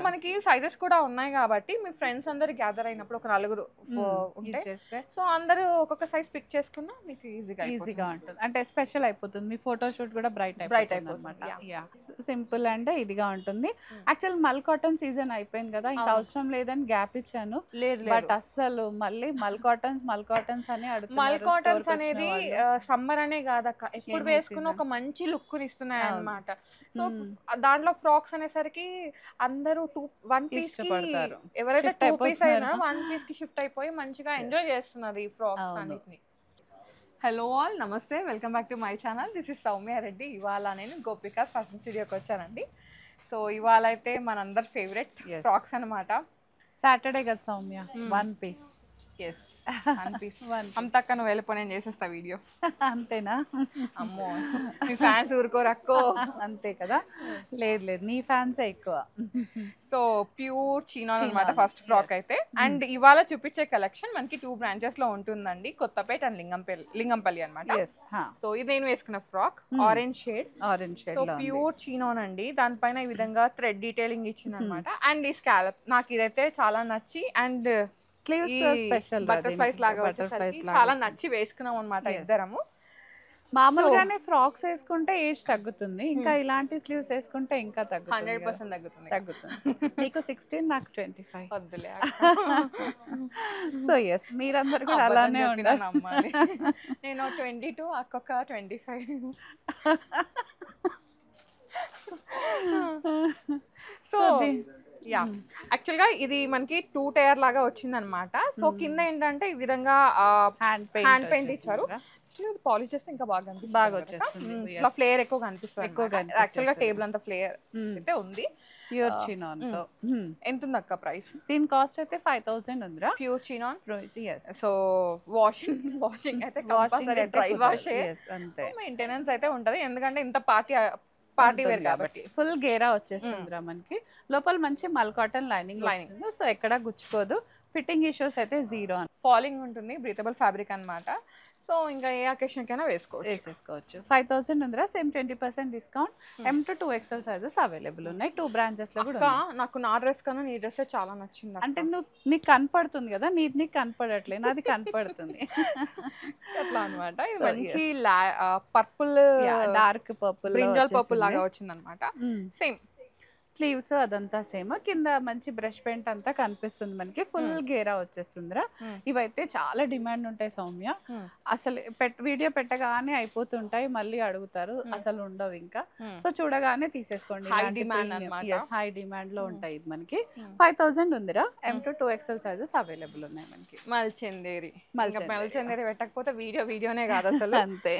మనకి సైజెస్ కూడా ఉన్నాయి కాబట్టి మీ ఫ్రెండ్స్ అందరు గ్యాదర్ అయినప్పుడు ఒక నలుగురు ఉంటే సో అందరూ ఒక్కొక్క సైజ్ పిక్ చేసుకున్నా మీకు ఈజీగా ఉంటుంది. అంటే స్పెషల్ అయిపోతుంది, మీ ఫోటో షూట్ కూడా బ్రైట్ అయిపోతుంది అనమాట. సింపుల్ అండ్ ఇదిగా ఉంటుంది. యాక్చువల్ మల్ కాటన్ సీజన్ అయిపోయింది కదా, ఇంకా అవసరం లేదని గ్యాప్ ఇచ్చాను. బట్ అస్సలు మళ్ళీ మల్ కాటన్స్ అని అడుగుతున్నారు. మల్ కాటన్స్ అనేది సమ్మర్ అనే కాదక్క, ఎప్పుడు వేసుకున్న ఒక మంచి లుక్ ఇస్తున్నాయి అన్నమాట. సో దాంట్లో ఫ్రాక్స్ అనేసరికి అందరూ 1 పీస్ పడతారు. ఎవరైతే 2 పీస్ అయినా 1 పీస్ కి షిఫ్ట్ అయిపోయి మంచిగా ఎంజాయ్ చేస్తున్నారు ఈ ఫ్రాక్స్ అన్నిటిని. హలో ఆల్, నమస్తే, welcome back to my channel. This is Soumya Reddy. ఇవాళ నేను గోపికాస్ ఫ్యాషన్ స్టూడియోకి వచ్చానండి. సో ఇవాళ అయితే మనందరి ఫేవరెట్ ఫ్రాక్స్ అనమాట. సాటర్డే కదా సౌమ్య, 1 పీస్. Yes, 1 piece. అంతక్క నువ్వు వెళ్ళిపో, నేను చేసేస్తా వీడియో. అంతేనా? అమ్మో, మీ ఫ్యాన్స్ ఊరుకోరక్కో. అంతే కదా. లేదు, నీ ఫ్యాన్సే ఎక్కువ. సో ప్యూర్ చీనాన్ అనమాట ఫస్ట్ ఫ్రాక్ అయితే. అండ్ ఇవాళ చూపించే కలెక్షన్ మనకి 2 బ్రాంచెస్ లో ఉంటుందండి, కొత్తపేట అండ్ లింగంపల్లి అనమాట. సో ఇది నేను వేసుకున్న frock orange shade. So pure చీనాన్ అండి, దానిపైన ఈ విధంగా థ్రెడ్ డీటెయిలింగ్ ఇచ్చింది అనమాట. అండ్ ఈ స్కాలప్ నాకు ఇదైతే చాలా నచ్చి, అండ్ స్లీవ్స్ స్పెషల్ బటర్ఫ్లైస్ లాగా వచ్చేసరికి చాలా నచ్చి వేసుకున్నాం అనమాట ఇద్దరము. మామూలుగానే ఫ్రాక్స్ వేసుకుంటే ఏజ్ తగ్గుతుంది, ఇంకా ఇలాంటి స్లీవ్స్ వేసుకుంటే ఇంకా తగ్గుతుంది. 100% తగ్గుతుంది. నీకు 16, నాకు 25. వద్దులే. సో ఎస్, మీరందరూ కూడా అలానే ఉండాలి. నేను 22, అక్కొక్క 25. సో యాక్చువల్ గా ఇది మనకి 2 టైర్ లాగా వచ్చింది అనమాట. సో కింద ఏంటంటే ఈ విధంగా హ్యాండ్ పెయింట్ ఇచ్చారు. పాలిష్ చేస్తే ఇంకా బాగా వచ్చేస్తుంది. ఇట్లా ఫ్లేయర్ ఎక్కువ కనిపిస్తుంది. యాక్చువల్ గా టేబుల్ అంతా ఫ్లేయర్ అయితే ఉంది. ప్యూర్ చినాన్ తో ఎంత ఉంది అక్క ప్రైస్? దీని కాస్ట్ అయితే 5000 ఉందిరా. Pure chinon. సో వాషింగ్ అయితే కంపల్సరీ డ్రై వాష్, అంతే. మెయింటెనెన్స్ అయితే ఉంటది, ఎందుకంటే ఇంత పార్టీ వేర్ కాబట్టి. ఫుల్ గేరా వచ్చేస్తుందిరా మనకి. లోపల మంచి మల్ కాటన్ లైనింగ్, సో ఎక్కడ గుచ్చుకోదు. ఫిట్టింగ్ ఇష్యూస్ అయితే 0. ఫాలింగ్ ఉంటుంది, బ్రీతబుల్ ఫ్యాబ్రిక్ అన్నమాట. సో ఇంకా ఏ అకేషన్ కైనా వేసేసుకోవచ్చు. 5000 ఉందిరా. Same 20% discount. M to 2XL sizes available ఉన్నాయి. 2 బ్రాంచెస్ లో కూడా. నాకు నా డ్రెస్ కన్నా నీ డ్రెస్ చాలా నచ్చింది. అంటే నీకు కనపడుతుంది కదా, నీకు కనపడట్లేదు, నాది కనపడుతుంది అట్లా అనమాట. ఇది మంచి purple, dark purple, brinjal purple లాగా వచ్చింది అనమాట. సేమ్ స్లీవ్స్ అదంతా సేమ్. కింద మంచి బ్రష్ పెయింట్ అంతా కనిపిస్తుంది మనకి. ఫుల్ గేరా వచ్చేస్తుందిరా. ఇవైతే చాలా డిమాండ్ ఉంటాయి సౌమ్య. అసలు వీడియో పెట్టగానే అయిపోతుంటాయి, మళ్ళీ అడుగుతారు, అసలు ఉండవు ఇంకా. సో చూడగానే తీసేసుకోండి. హై డిమాండ్ లో ఉంటాయి. ఇది మనకి 5000 ఉందిరా. M to 2XL sizes available ఉన్నాయి మనకి. మల్చందేరి పెట్టకపోతే వీడియోనే కాదు అసలు. అంతే.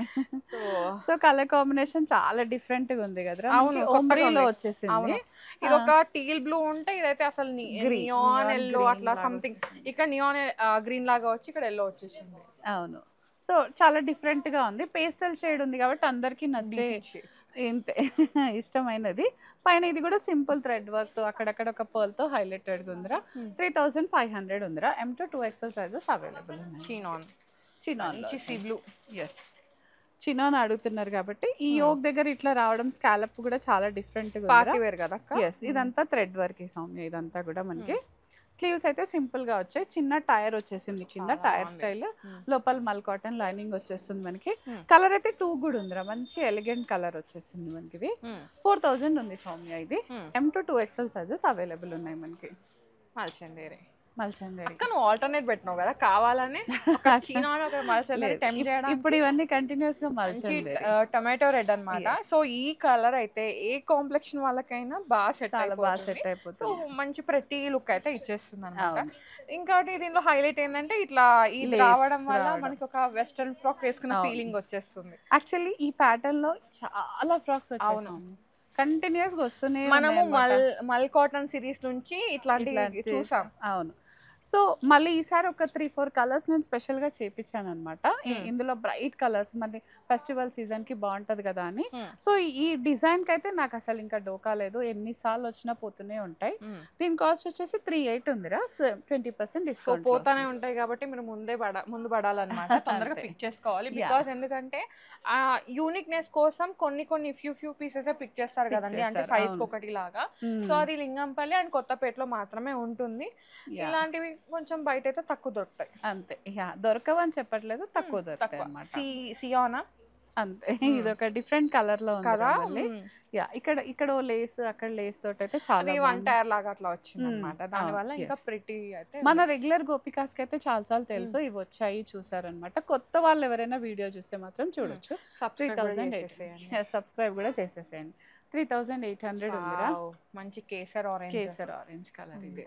సో కలర్ కాంబినేషన్ చాలా డిఫరెంట్ గా ఉంది కదరా. ఒమ్రీలో వచ్చేసింది. ఇది ఒక టీల్ బ్లూ ఉంటే ఇదైతే అసలు నియాన్ ఎల్లో అట్లా సంథింగ్. ఇక్కడ నియాన్ గ్రీన్ లాగా వచ్చి ఇక్కడ ఎల్లో వచ్చేసింది. అవును. సో చాలా డిఫరెంట్ గా ఉంది. పేస్టల్ షేడ్ ఉంది కాబట్టి అందరికి నచ్చే ఇంతే ఇష్టమైనది. పైన ఇది కూడా సింపుల్ థ్రెడ్ వర్క్ తో అక్కడక్కడ ఒక పర్ల్ తో హైలైటెడ్ గా ఉందిరా. 3500 ఉందిరా. M to 2XL sizes available ఉన్నాయి. Chinon blue. ఎస్, చినాన్ అడుగుతున్నారు కాబట్టి ఈ యోక్ దగ్గర ఇట్లా రావడం, స్కాలప్ కూడా చాలా డిఫరెంట్ గా ఉంది. ఎస్, ఇదంతా థ్రెడ్ వర్క్ సౌమ్య. ఇదంతా కూడా మనకి స్లీవ్స్ అయితే సింపుల్ గా వచ్చాయి. చిన్న టైర్ వచ్చేసింది కింద, టైర్ స్టైల్. లోపల మల్ కాటన్ లైనింగ్ వచ్చేస్తుంది మనకి. కలర్ అయితే 2 కూడా ఉందిరా. మంచి ఎలిగెంట్ కలర్ వచ్చేసింది మనకి. ఇది 4000 ఉంది సౌమ్య. ఇది M to 2XL sizes available ఉన్నాయి మనకి. మల్చందేరి నువ్వు ఆల్టర్నేట్ పెట్టినావు కదా, కావాలని ఇప్పుడు ఇవన్నీ కంటిన్యూస్ గా మల్చందేరి. టొమాటో రెడ్ అన్నమాట. సో ఈ కలర్ అయితే ఏ కాంప్లెక్షన్ వాళ్ళకైనా బాగా సెట్ అయిపోతుంది. సో మంచి ప్రతి లుక్ అయితే ఇచ్చేస్తుంది అన్నమాట. ఇంకోటి దీనిలో హైలైట్ ఏంటంటే ఇట్లా ఇది రావడం వల్ల మనకి ఒక వెస్టర్న్ ఫ్రాక్ వేసుకున్న ఫీలింగ్ వచ్చేస్తుంది. యాక్చువల్లీ ఈ ప్యాటర్న్ లో చాలా ఫ్రాక్స్ వచ్చాయి, కంటిన్యూస్ గా వస్తున్నాయి. మనము మల్ కాటన్ సిరీస్ నుంచి ఇట్లాంటి చూసాం. అవును. సో మళ్ళీ ఈసారి ఒక 3-4 కలర్స్ నేను స్పెషల్గా చేపించాను అనమాట. ఇందులో బ్రైట్ కలర్స్ మళ్ళీ ఫెస్టివల్ సీజన్కి బాగుంటుంది కదా అని. సో ఈ డిజైన్కి అయితే నాకు అసలు ఇంకా డోకా లేదు, ఎన్నిసార్లు వచ్చినా పోతూనే ఉంటాయి. దీని కాస్ట్ వచ్చేసి 38 ఉందిరా, 20% డిస్కౌంట్. పోతానే ఉంటాయి కాబట్టి మీరు ముందు పడాలన్నమాట, తొందరగా పిక్ చేసుకోవాలి. బికాస్ ఎందుకంటే ఆ యూనిక్నెస్ కోసం కొన్ని ఫ్యూ పీసెస్ పిక్ చేస్తారు కదండి, అంటే సైజ్ ఒకటి లాగా. సో అది లింగంపల్లి అండ్ కొత్తపేటలో మాత్రమే ఉంటుంది. ఇలాంటివి కొంచెం బయట అయితే తక్కువ దొరుకుతాయి. అంతే, దొరకవు అని చెప్పట్లేదు, తక్కువ దొరుకుతాయి అన్నమాట. సియానా అంతే, ఇది ఒక డిఫరెంట్ కలర్ లో ఉంది. ఇక్కడ లేస్ అక్కడ లేస్ తోటి అయితే చాలా వన్ టైర్ లాగా అట్లా వచ్చింది అన్నమాట. దాని వల్ల ఇంకా ప్రిటీ అయితే మన రెగ్యులర్ గోపికాస్ కి అయితే చాలా తెలుసు, ఇవి వచ్చాయి చూసారనమాట. కొత్త వాళ్ళు ఎవరైనా వీడియో చూస్తే మాత్రం చూడొచ్చు. 3000 సబ్స్క్రైబ్ కూడా చేసేసేయండి. 3800 ఉందిరా. మంచి కేసర్ ఆరెంజ్ కలర్ ఇది.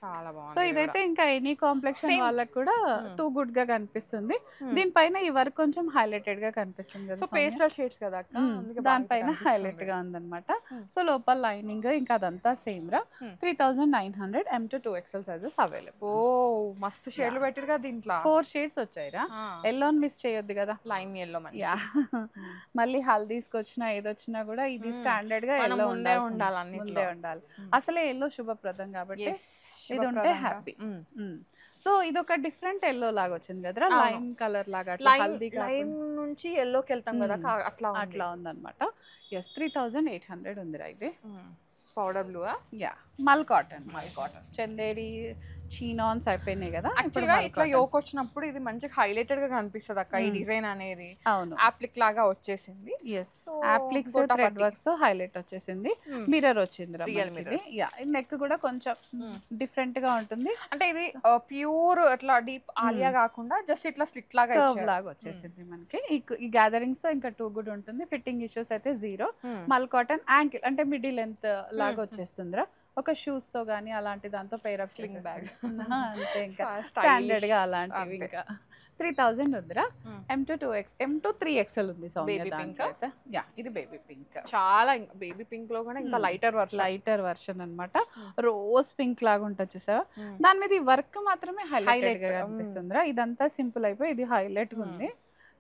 చాలా బాగుంది. సో ఇదైతే ఇంకా ఎనీ కాంప్లెక్షన్ వాళ్ళకి కూడా టూ గుడ్ గా కనిపిస్తుంది. దీనిపైన ఈ వర్క్ కొంచెం హైలైటెడ్ గా కనిపిస్తుంది కదా, పేస్టల్ షేడ్స్ కదా, దానిపైన హైలైట్ గా ఉందన్నమాట. సో లోపల లైనింగ్ ఇంకా అదంతా సేమ్ రా. 3900 M to 2XL sizes available. ఓ మస్తు షేడ్లు పెట్టారు కదా దీంట్లో. 4 షేడ్స్ వచ్చాయిరా, ఎల్లో మిస్ చేయొద్దు కదా, లైమ్ ఎల్లో. మళ్ళీ హల్దీస్కి వచ్చినా ఏదొచ్చినా కూడా ఇది స్టాండర్డ్ గా ఎల్లో ఉండాలి. అసలే ఎల్లో శుభప్రదం కాబట్టి ఇది ఉంటే హ్యాపీ. సో ఇది ఒక డిఫరెంట్ ఎల్లో లాగా వచ్చింది కదరా, లైమ్ కలర్ లాగా, హల్దీ లైమ్ నుంచి ఎల్లోకి వెళ్తాం కదా, అట్లా ఉందన్నమాట. 3800 ఉందిరా ఇది. పౌడర్ బ్లూ, మల్ కాటన్ చందేరి చీనాన్స్ అయిపోయినాయి కదా. యాక్చువల్గా ఇట్లా యోక్ వచ్చినప్పుడు ఇది మంచిగా హైలైటెడ్ గా కనిపిస్తుంది అక్క, ఈ డిజైన్ అనేది. అవును, యాప్లిక్ లాగా వచ్చేసింది. యాప్లిక్స్ థ్రెడ్ వర్క్స్ హైలైట్ వచ్చేసింది, మిర్రర్ వచ్చింది. నెక్ కూడా కొంచెం డిఫరెంట్ గా ఉంటుంది, అంటే ఇది ప్యూర్ అట్లా డీప్ ఆలియా కాకుండా జస్ట్ ఇట్లా స్లిట్ లాగా వచ్చేసింది మనకి. ఈ గ్యాదరింగ్స్ ఇంకా టూ గుడ్ ఉంటుంది. ఫిట్టింగ్ ఇష్యూస్ అయితే 0. మల్ కాటన్ యాంకిల్ అంటే మిడి లెంత్ లాగా వచ్చేస్తుందిరా. ఒక షూస్ తో గానీ అలాంటి దాంతో పేరప్ బ్యాగ్ అంతే, ఇంకా స్టాండర్డ్ గా అలాంటివి. ఇంకా 3000 ఉందిరా. M to 3XL ఉంది సౌమ్య దాంట్లో అయితే. ఇది బేబీ పింక్, చాలా బేబీ పింక్ లో కూడా ఇంకా లైటర్ వర్షన్ అన్నమాట. రోజ్ పింక్ లాగా ఉంటుంది చూసావా, దాని మీద ఈ వర్క్ మాత్రమే హైలైట్ గా కనిపిస్తుందిరా. ఇదంతా సింపుల్ అయిపోయి ఇది హైలైట్ గా ఉంది.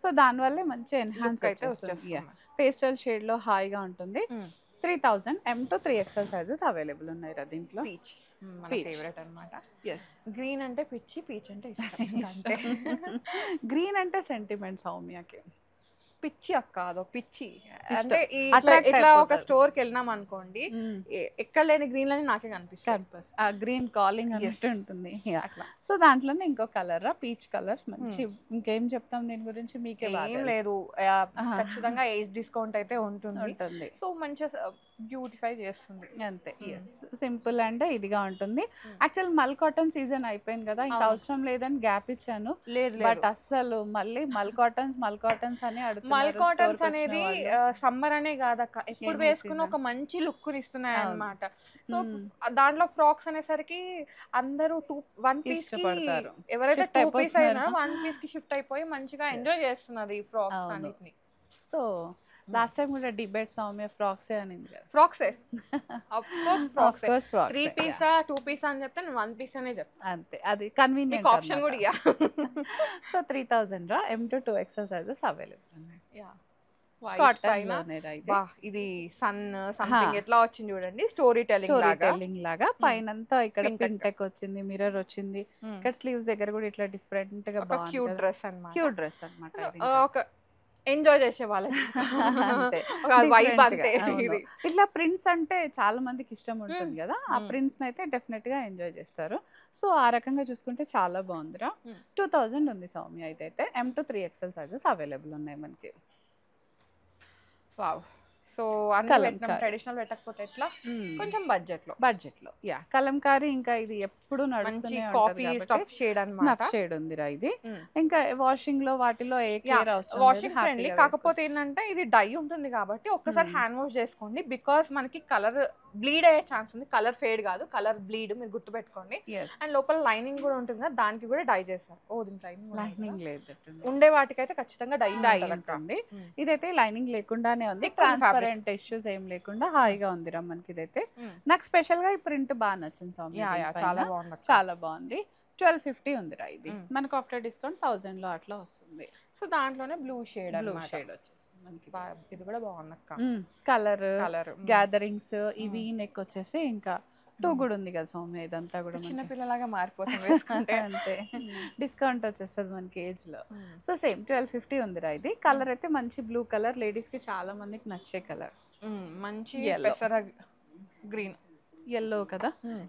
సో దాని వల్లే మంచి ఎన్హాన్స్ అయితే వస్తుంది. పేస్టల్ షేడ్ లో హాయిగా ఉంటుంది. 3000 M to 3XL sizes available ఉన్నాయి రా దీంట్లో. ఫేవరెట్ అన్నమాట. గ్రీన్ అంటే పిచ్చి, పీచ్ అంటే ఇష్టం. గ్రీన్ అంటే సెంటిమెంట్ సౌమ్యకి. పిచ్చి అక్క, అదో పిచ్చి. అంటే ఇట్లా ఒక స్టోర్ కి వెళ్ళినాం అనుకోండి, ఎక్కడ లేని గ్రీన్ లని నాకే కనిపిస్తుంది. ఆ గ్రీన్ కాలింగ్ అన్నట్టు ఉంటుంది అట్లా. సో దాంట్లోనే ఇంకో కలర్ పీచ్ కలర్, మంచి. ఇంకేం చెప్తాం దీని గురించి, మీకే ఏం లేదు, ఖచ్చితంగా ఏజ్ డిస్కౌంట్ అయితే ఉంటుంది. సో మంచిగా బ్యూటిఫై చేస్తుంది అంతే. సింపుల్ అంటే ఇదిగా ఉంటుంది. యాక్చువల్ మల్ కాటన్ సీజన్ అయిపోయింది కదా, ఇంకా అవసరం లేదని గ్యాప్ ఇచ్చాను. బట్ అస్సలు మళ్ళీ మల్ కాటన్స్ అని అడుగుతున్నారు. మల్ కాటన్స్ అనేది సమ్మర్ అనే కాదక్క, ఎప్పుడు వేసుకున్న ఒక మంచి లుక్ ఇస్తున్నాయి అన్నమాట. సో దాంట్లో ఫ్రాక్స్ అనేసరికి అందరూ 1 పీస్ పడతారు. ఎవరైతే 2 పీస్ అయినా 1 పీస్ కి షిఫ్ట్ అయిపోయి మంచిగా ఎంజాయ్ చేస్తున్నారు ఈ ఫ్రాక్స్ అన్నిటిని. సో లాస్ట్ టైం కూడా డిబేట్ సౌమ్య ఫ్రాక్సే అనింది కదా. ఫ్రాక్సే ఆఫ్ కోర్స్ 3 పీసా 2 పీసా అని చెప్తే నేను 1 పీస్ అనే చెప్తాను అంతే. అది కన్వీనియంట్ ఆప్షన్ కూడా ఇయ్యా. సో 3000 రా. M to 2XL sizes available ఉన్నాయి. ఇది సన్ సంథింగ్ ఎట్లా వచ్చింది చూడండి, స్టోరీ టెల్లింగ్ లాగా. పైనంతా ఇక్కడ పింటెక్ వచ్చింది, మిర్రర్ వచ్చింది. ఇక్కడ స్లీవ్స్ దగ్గర కూడా ఇట్లా డిఫరెంట్ గా క్యూట్ డ్రెస్ అన్నమాట. క్యూట్ డ్రెస్ అన్నమాట. ఒక ఎంజాయ్ చేసే వాళ్ళకి ఇట్లా ప్రింట్స్ అంటే చాలా మందికి ఇష్టం ఉంటుంది కదా, ఆ ప్రింట్స్ అయితే డెఫినెట్ గా ఎంజాయ్ చేస్తారు. సో ఆ రకంగా చూసుకుంటే చాలా బాగుందిరా. 2000 ఉంది సౌమ్య. ఇదైతే M to 3XL sizes available ఉన్నాయి మనకి. వావ్. సో ట్రెడిషనల్ పెట్టకపోతే ఎట్లా, కొంచెం బడ్జెట్ లో కలంకారీ. ఇంకా ఇది ఎప్పుడు నడుస్తూనే కాఫీ స్టఫ్ షేడ్ అన్నమాట. షేడ్ ఉందిరా ఇది. ఇంకా వాషింగ్ లో వాటిలో ఏ కేర్ అవసరం, వాషింగ్ ఫ్రెండ్లీ. కాకపోతే ఏంటంటే ఇది డై ఉంటుంది కాబట్టి ఒక్కసారి హ్యాండ్ వాష్ చేసుకోండి, బికాస్ మనకి కలర్ బ్లీడ్ అయ్యే ఛాన్స్ ఉంది, కలర్ ఫేడ్ కాదు, కలర్ బ్లీడ్, మీరు గుర్తుపెట్టుకోండి. అండ్ లోపల లైనింగ్ కూడా ఉంటుంది కదా, దానికి కూడా డై చేస్తారు. దీని లైనింగ్ లేదు, ఉండే వాటికైతే ఖచ్చితంగా డై ఉంటుంది. ఇదైతే లైనింగ్ లేకుండానే ఉంది, ట్రాన్స్పరెంట్ ఇష్యూస్ ఏం లేకుండా హాయిగా ఉందిరా మనకి. ఇదైతే నాకు స్పెషల్ గా ఈ ప్రింట్ బాగా నచ్చింది సౌమ్య, చాలా బాగుంది. 1250 ఉందిరా ఇది, మనకు ఆఫ్టర్ డిస్కౌంట్ 1000 లో అట్లా వస్తుంది. సో దాంట్లోనే బ్లూ షేడ్ వచ్చేసి మనకి ఇది కూడా బాగుంది అక్క. కలర్ గ్యాదరింగ్స్ ఇవి నెక్ వచ్చేసి ఇంకా 2 కూడా ఉంది కదా సౌమ్య, ఇదంతా కూడా చిన్నపిల్లలాగా మారిపోతుంది వేసుకుంటే. అంటే డిస్కౌంట్ వచ్చేస్తుంది మనకి ఏజ్ లో. సో సేమ్ 1250 ఉందిరా ఇది. కలర్ అయితే మంచి బ్లూ కలర్, లేడీస్ కి చాలా మందికి నచ్చే కలర్, మంచి గ్రీన్ ఎల్లో కదా,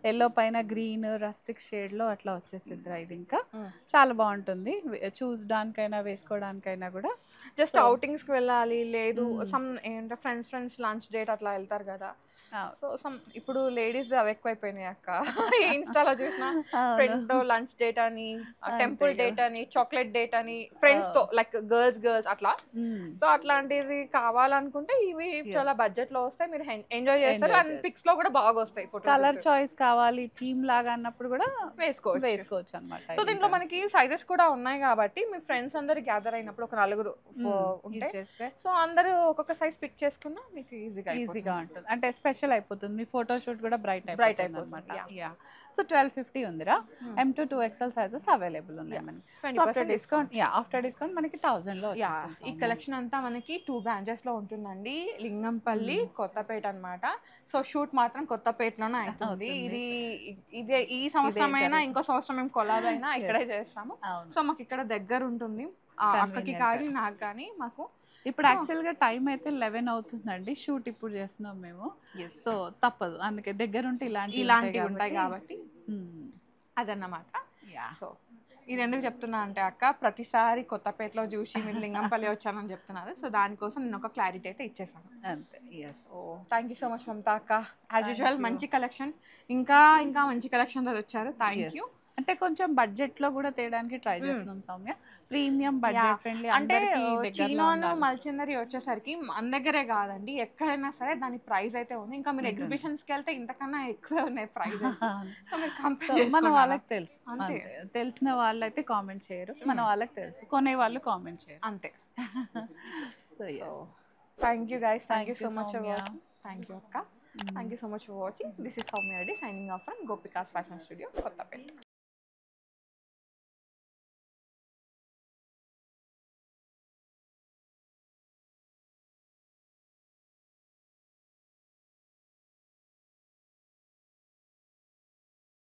ఎల్లో పైన గ్రీన్ రస్టిక్ షేడ్ లో అట్లా వచ్చేసిద్దిరా ఇది. ఇంకా చాలా బాగుంటుంది చూసడానికైనా వేసుకోవడానికైనా కూడా. జస్ట్ అవుటింగ్స్ కి వెళ్ళాలి, లేదు సమ్ ఏంటంటే ఫ్రెండ్స్ లంచ్ డేట్ అట్లా వెళ్తారు కదా, సో ఇప్పుడు లేడీస్ అవి ఎక్కువైపోయినాయి అక్క. ఇన్స్టాలో చూసిన ఫ్రెండ్ లంచ్ డేట్ అని, టెంపుల్ డేట్ అని, చాక్లెట్ డేట్ అని, ఫ్రెండ్స్ తో లైక్ గర్ల్స్ అట్లా. సో అట్లాంటివి కావాలనుకుంటే ఇవి చాలా బడ్జెట్ లో వస్తాయి, మీరు ఎంజాయ్ చేస్తారు. అండ్ పిక్స్ లో కూడా బాగా వస్తాయి. కలర్ చాయిస్ కావాలి థీమ్ లాగా అన్నప్పుడు కూడా వేసుకోవచ్చు అన్నమాట. సో దీంట్లో మనకి సైజెస్ కూడా ఉన్నాయి కాబట్టి మీ ఫ్రెండ్స్ అందరు గ్యాదర్ అయినప్పుడు ఒక 4 ఉంటే సో అందరూ ఒక్కొక్క సైజ్ పిక్ చేసుకున్నా మీకు ఈజీగా ఉంటుంది. అంటే స్పెషల్ అయిపోతుంది, మీ ఫోటో షూట్ కూడా బ్రైట్ అయిపోతుంది అన్నమాట. సో 1250 ఉందిరా. M2 2XL సైజెస్ అవైలబుల్ ఉన్నాయి మనకి. ఆఫ్టర్ డిస్కౌంట్ మనకి 1000 లో వచ్చేస్తుంది. ఈ కలెక్షన్ అంతా మనకి 2 బ్రాంచెస్ లో ఉంటుందండి, లింగంపల్లి, కొత్తపేట అన్నమాట. సో షూట్ మాత్రం కొత్తపేటలోనే అవుతుంది. ఇదే ఈ సంవత్సరం అయినా ఇంకో సంవత్సరం మేము కొలాబ్ అయినా ఇక్కడే చేస్తాము. సో మాకు ఇక్కడ దగ్గర ఉంటుంది, అక్కకి కానీ నాకు కానీ. మాకు ఇప్పుడు యాక్చువల్గా టైం అయితే 11 అవుతుందండి, షూట్ ఇప్పుడు చేస్తున్నాం మేము. సో తప్పదు, అందుకే దగ్గర ఉంటే ఇలాంటివి ఉంటాయి కాబట్టి అదన్నమాట. సో ఇది ఎందుకు చెప్తున్నా అంటే అక్క, ప్రతిసారి కొత్తపేటలో చూసి మీరు లింగంపల్లి వచ్చానని చెప్తున్నారు. సో దానికోసం నేను ఒక క్లారిటీ అయితే ఇచ్చేసాను అంతే. Thank you so much Mamata అక్క. యాజ్ యూజువల్ మంచి కలెక్షన్, ఇంకా మంచి కలెక్షన్ వచ్చారు. Thank you. అంటే కొంచెం బడ్జెట్ లో కూడా తేయడానికి ట్రై చేస్తున్నాం సౌమ్య, ప్రీమియం బడ్జెట్ ఫ్రెండ్లీ. అంటే చీనోను మల్చిందరి వచ్చేసరికి మన దగ్గరే కాదండి, ఎక్కడైనా సరే దాని ప్రైస్ అయితే ఉంది. ఇంకా మీరు ఎగ్జిబిషన్స్ కి వెళ్తే ఇంతకన్నా ఎక్కువ ఉన్నాయి ప్రైజెస్. మన వాళ్ళకి తెలుసు, తెలిసిన వాళ్ళు అయితే కామెంట్ చేయరు, మన వాళ్ళకి తెలుసు, కొనే వాళ్ళు కామెంట్ చేయరు అంతే. So thank you guys, thank you so much. Thank you అక్క, thank you so much for watching. This is Soumya Reddy signing off from Gopika's Fashion Studio, Kottapet.